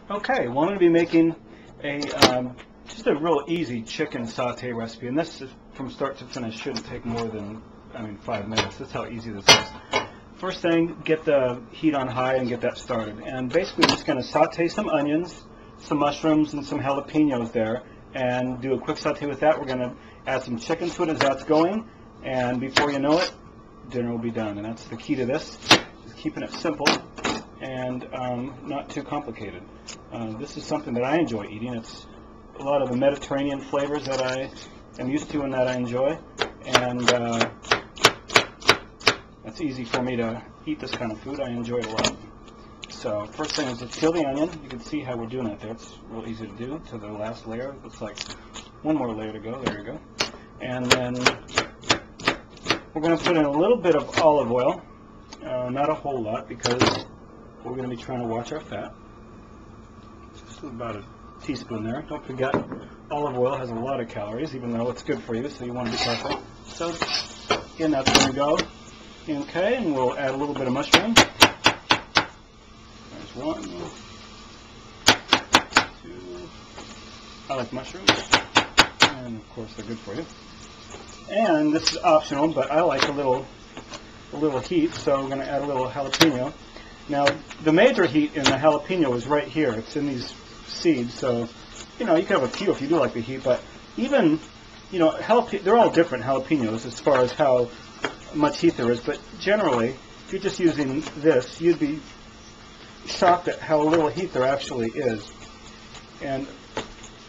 Okay, well, I'm going to be making a just a real easy chicken saute recipe, and this is, from start to finish, shouldn't take more than 5 minutes. That's how easy this is. First thing, get the heat on high and get that started. And basically, we're just going to saute some onions, some mushrooms, and some jalapenos there, and do a quick saute with that. We're going to add some chicken to it as that's going, and before you know it, dinner will be done. And that's the key to this, is keeping it simple and not too complicated. This is something that I enjoy eating. It's a lot of the Mediterranean flavors that I am used to and that I enjoy, and it's easy for me to eat this kind of food. I enjoy it a lot. So first thing is let's peel the onion. You can see how we're doing it there. It's real easy to do to the last layer. Looks like one more layer to go. There you go. And then we're going to put in a little bit of olive oil, not a whole lot, because we're going to be trying to watch our fat. Just about a teaspoon there. Don't forget, olive oil has a lot of calories, even though it's good for you, so you want to be careful. So again, that's going to go. Okay, and we'll add a little bit of mushroom. There's one, two. I like mushrooms, and of course they're good for you. And this is optional, but I like a little heat, so we're going to add a little jalapeno. Now, the major heat in the jalapeno is right here. It's in these seeds, so, you can have a few if you do like the heat, but even, they're all different jalapenos as far as how much heat there is, but generally, if you're just using this, you'd be shocked at how little heat there actually is. And,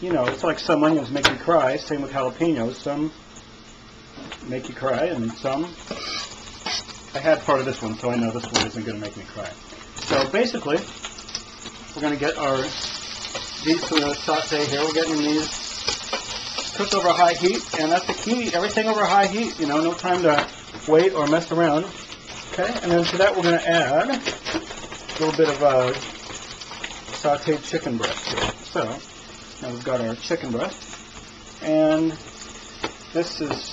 it's like some onions make you cry, same with jalapenos. Some make you cry, and some... I had part of this one, so I know this one isn't going to make me cry. So basically, we're going to get these to the saute here. We're getting these cooked over high heat, and that's the key. Everything over high heat, no time to wait or mess around. Okay, and then to that we're going to add a little bit of sauteed chicken breast here. So now we've got our chicken breast, and this is,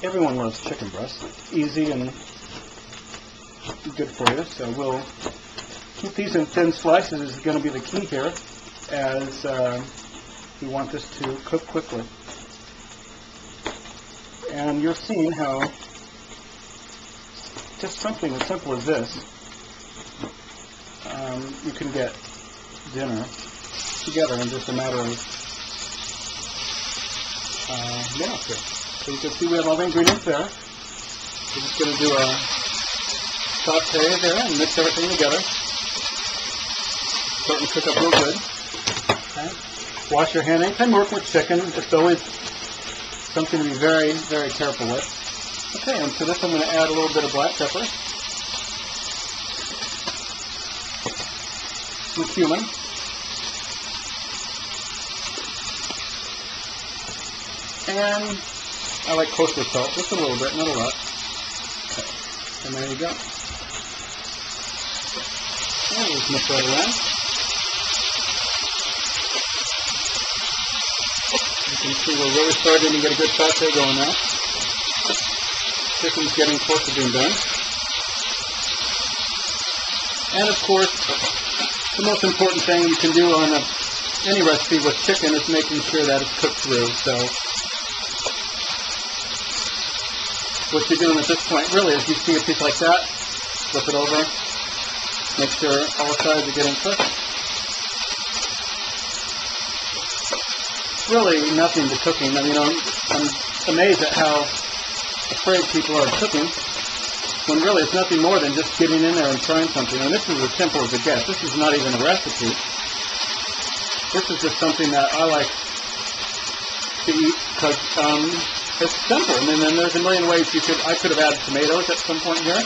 everyone loves chicken breast. It's easy and good for you, so we'll keep these in thin slices. Is going to be the key here, as we want this to cook quickly. And you're seeing how just something as simple as this, you can get dinner together in just a matter of minutes here. So you can see we have all the ingredients there. We're just going to do a saute there and mix everything together. Starting to cook up real good. Okay. Wash your hand. Anytime you work with chicken, it's always something to be very, very careful with. Okay, and to this I'm going to add a little bit of black pepper, some cumin, and I like kosher salt, just a little bit, not a lot. Okay. And there you go. And we'll just mix that around. You can see we're really starting to get a good saute going now. Chicken's getting close to being done. And of course, the most important thing you can do on any recipe with chicken is making sure that it's cooked through. So what you're doing at this point really is you see a piece like that, flip it over, make sure all sides are getting cooked. It's really nothing to cooking. I'm amazed at how afraid people are of cooking, when really it's nothing more than just getting in there and trying something. And this is as simple as it gets. This is not even a recipe. This is just something that I like to eat because it's simple. And then there's a million ways I could have added tomatoes at some point here.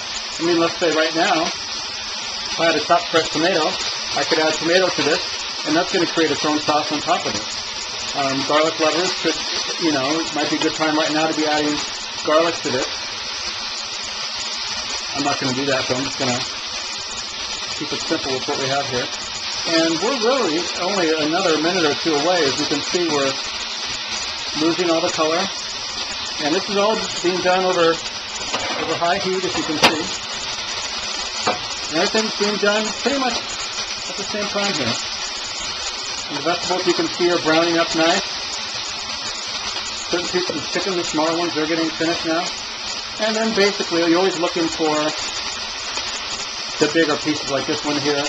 Let's say right now, if I had a chopped fresh tomato, I could add tomato to this, and that's going to create its own sauce on top of it. Garlic lovers could, it might be a good time right now to be adding garlic to this. I'm not going to do that, so I'm just going to keep it simple with what we have here. And we're really only another minute or two away. As you can see, we're losing all the color. And this is all being done over high heat, as you can see. And everything's being done pretty much at the same time here. And the vegetables you can see are browning up nice. Certain pieces of chicken, the smaller ones, they're getting finished now. And then basically, you're always looking for the bigger pieces like this one here,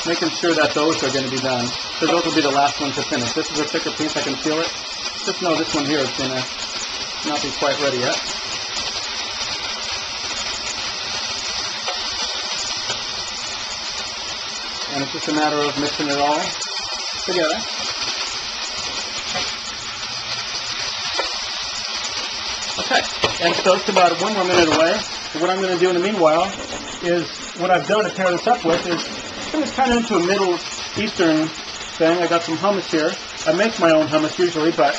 making sure that those are going to be done. So those will be the last ones to finish. This is a thicker piece, I can feel it. Just know this one here is going to not be quite ready yet. And it's just a matter of mixing it all together. Okay, and so it's about 1 more minute away. So what I'm going to do in the meanwhile is, what I've done to pair this up with is, turn this kind of into a Middle Eastern thing. I got some hummus here. I make my own hummus usually, but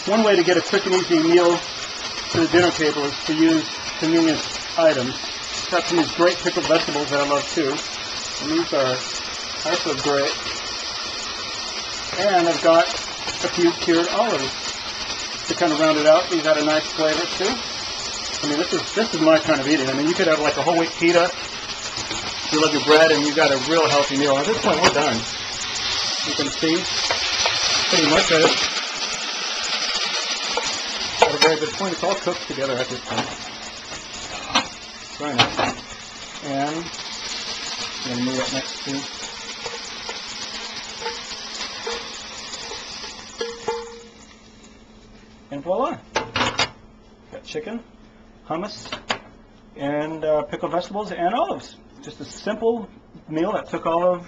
one way to get a quick and easy meal to the dinner table is to use convenience items. Got some of these great pickled vegetables that I love too. And these are also great. And I've got a few cured olives to kind of round it out. These add a nice flavor too. I mean, this is my kind of eating. I mean, you could have like a whole wheat pita. You love your bread, and you got a real healthy meal. At this point, we're done. You can see pretty much at it. At a very good point. It's all cooked together at this point. Very nice. And I'm going to move it next to. And voila! Got chicken, hummus, and pickled vegetables and olives. Just a simple meal that took all of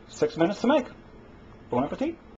6 minutes to make. Bon appetit!